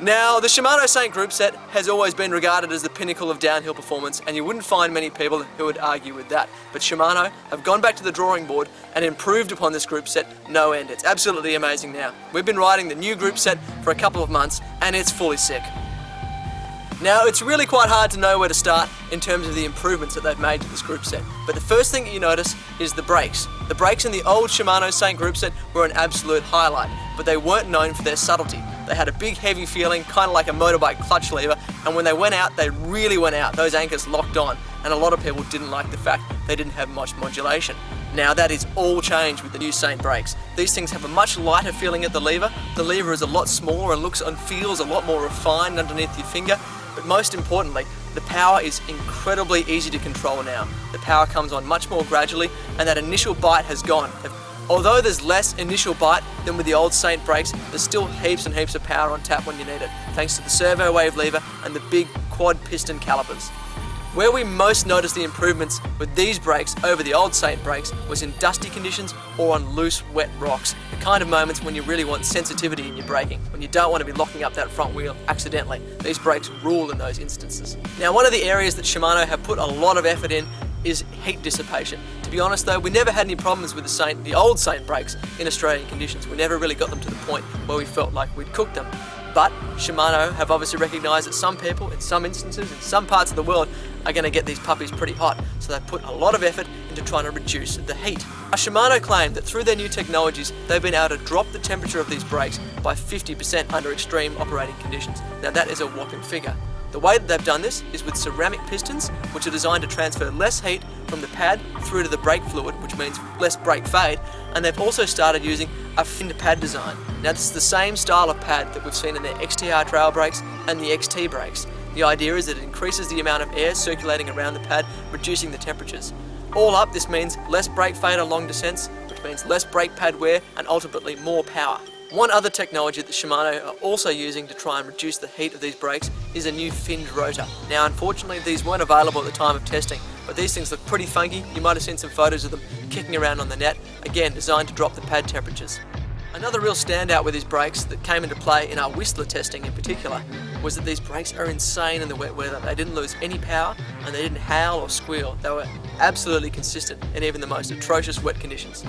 Now, the Shimano Saint Groupset has always been regarded as the pinnacle of downhill performance, and you wouldn't find many people who would argue with that. But Shimano have gone back to the drawing board and improved upon this Groupset no end. It's absolutely amazing now. We've been riding the new Groupset for a couple of months and it's fully sick. Now, it's really quite hard to know where to start in terms of the improvements that they've made to this Groupset. But the first thing that you notice is the brakes. The brakes in the old Shimano Saint Groupset were an absolute highlight, but they weren't known for their subtlety. They had a big heavy feeling, kind of like a motorbike clutch lever, and when they went out, they really went out. Those anchors locked on, and a lot of people didn't like the fact they didn't have much modulation. Now that is all changed with the new Saint brakes. These things have a much lighter feeling at the lever. The lever is a lot smaller and looks and feels a lot more refined underneath your finger. But most importantly, the power is incredibly easy to control now. The power comes on much more gradually, and that initial bite has gone. Although there's less initial bite than with the old Saint brakes, there's still heaps and heaps of power on tap when you need it, thanks to the servo wave lever and the big quad piston calipers. Where we most noticed the improvements with these brakes over the old Saint brakes was in dusty conditions or on loose, wet rocks. The kind of moments when you really want sensitivity in your braking, when you don't want to be locking up that front wheel accidentally. These brakes rule in those instances. Now, one of the areas that Shimano have put a lot of effort in is heat dissipation. To be honest though, we never had any problems with the old Saint brakes in Australian conditions. We never really got them to the point where we felt like we'd cooked them. But Shimano have obviously recognised that some people, in some instances, in some parts of the world, are going to get these puppies pretty hot, so they've put a lot of effort into trying to reduce the heat. Now, Shimano claim that through their new technologies, they've been able to drop the temperature of these brakes by 50% under extreme operating conditions. Now that is a whopping figure. The way that they've done this is with ceramic pistons, which are designed to transfer less heat from the pad through to the brake fluid, which means less brake fade, and they've also started using a finned pad design. Now this is the same style of pad that we've seen in their XTR trail brakes and the XT brakes. The idea is that it increases the amount of air circulating around the pad, reducing the temperatures. All up, this means less brake fade on long descents, which means less brake pad wear and ultimately more power. One other technology that Shimano are also using to try and reduce the heat of these brakes is a new finned rotor. Now unfortunately these weren't available at the time of testing, but these things look pretty funky. You might have seen some photos of them kicking around on the net, again designed to drop the pad temperatures. Another real standout with these brakes that came into play in our Whistler testing in particular was that these brakes are insane in the wet weather. They didn't lose any power and they didn't howl or squeal. They were absolutely consistent in even the most atrocious wet conditions.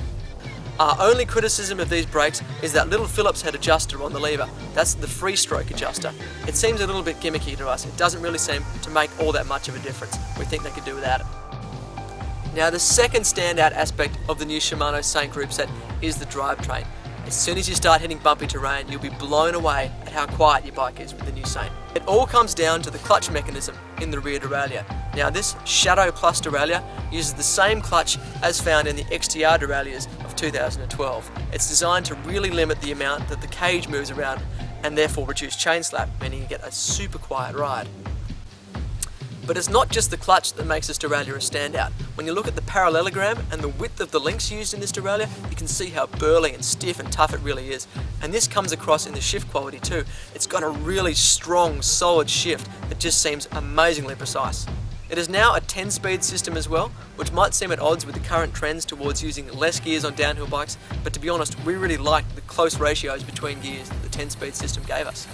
Our only criticism of these brakes is that little Phillips head adjuster on the lever. That's the free stroke adjuster. It seems a little bit gimmicky to us. It doesn't really seem to make all that much of a difference. We think they could do without it. Now the second standout aspect of the new Shimano Saint Groupset is the drivetrain. As soon as you start hitting bumpy terrain, you'll be blown away at how quiet your bike is with the new Saint. It all comes down to the clutch mechanism in the rear derailleur. Now this Shadow Plus derailleur uses the same clutch as found in the XTR derailleurs of 2012. It's designed to really limit the amount that the cage moves around and therefore reduce chain slap, meaning you get a super quiet ride. But it's not just the clutch that makes this derailleur a standout. When you look at the parallelogram and the width of the links used in this derailleur, you can see how burly and stiff and tough it really is. And this comes across in the shift quality too. It's got a really strong, solid shift that just seems amazingly precise. It is now a 10-speed system as well, which might seem at odds with the current trends towards using less gears on downhill bikes, but to be honest, we really liked the close ratios between gears that the 10-speed system gave us.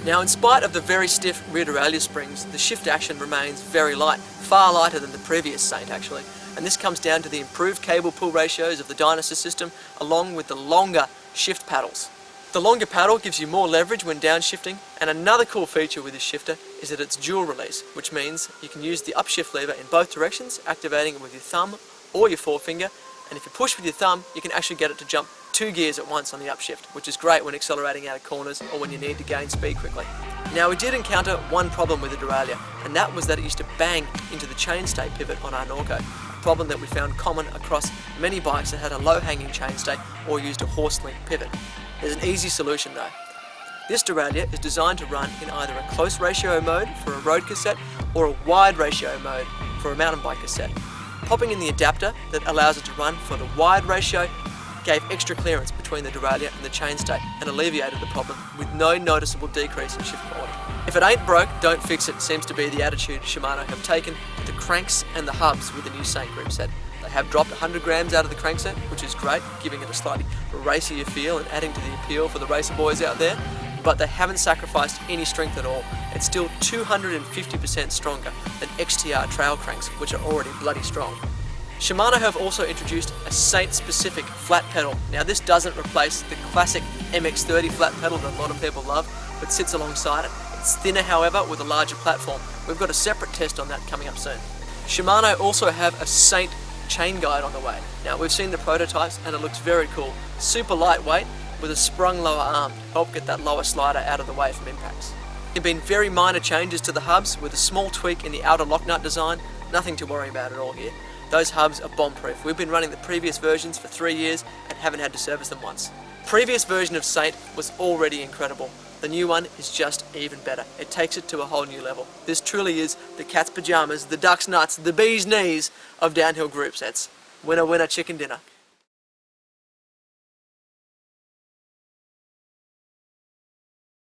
Now, in spite of the very stiff rear derailleur springs, the shift action remains very light, far lighter than the previous Saint actually. And this comes down to the improved cable pull ratios of the Dinosaur system, along with the longer shift paddles. The longer paddle gives you more leverage when downshifting, and another cool feature with this shifter is that it's dual release, which means you can use the upshift lever in both directions, activating it with your thumb or your forefinger, and if you push with your thumb, you can actually get it to jump 2 gears at once on the upshift, which is great when accelerating out of corners or when you need to gain speed quickly. Now we did encounter one problem with the derailleur, and that was that it used to bang into the chainstay pivot on our Norco, a problem that we found common across many bikes that had a low-hanging chainstay or used a horse-link pivot. There's an easy solution though. This derailleur is designed to run in either a close ratio mode for a road cassette or a wide ratio mode for a mountain bike cassette. Popping in the adapter that allows it to run for the wide ratio gave extra clearance between the derailleur and the chainstay and alleviated the problem with no noticeable decrease in shift quality. If it ain't broke, don't fix it seems to be the attitude Shimano have taken to the cranks and the hubs with the new Saint Groupset. They have dropped 100 grams out of the crankset, which is great, giving it a slightly racier feel and adding to the appeal for the racer boys out there. but they haven't sacrificed any strength at all. It's still 250% stronger than XTR trail cranks, which are already bloody strong. Shimano have also introduced a Saint specific flat pedal. Now this doesn't replace the classic MX30 flat pedal that a lot of people love, but sits alongside it. It's thinner however, with a larger platform. We've got a separate test on that coming up soon. Shimano also have a Saint chain guide on the way. Now we've seen the prototypes and it looks very cool. Super lightweight with a sprung lower arm to help get that lower slider out of the way from impacts. There have been very minor changes to the hubs with a small tweak in the outer lock nut design. Nothing to worry about at all here. Those hubs are bomb-proof. We've been running the previous versions for 3 years and haven't had to service them once. Previous version of Saint was already incredible. The new one is just even better. It takes it to a whole new level. This truly is the cat's pajamas, the duck's nuts, the bee's knees of downhill group sets. Winner, winner, chicken dinner.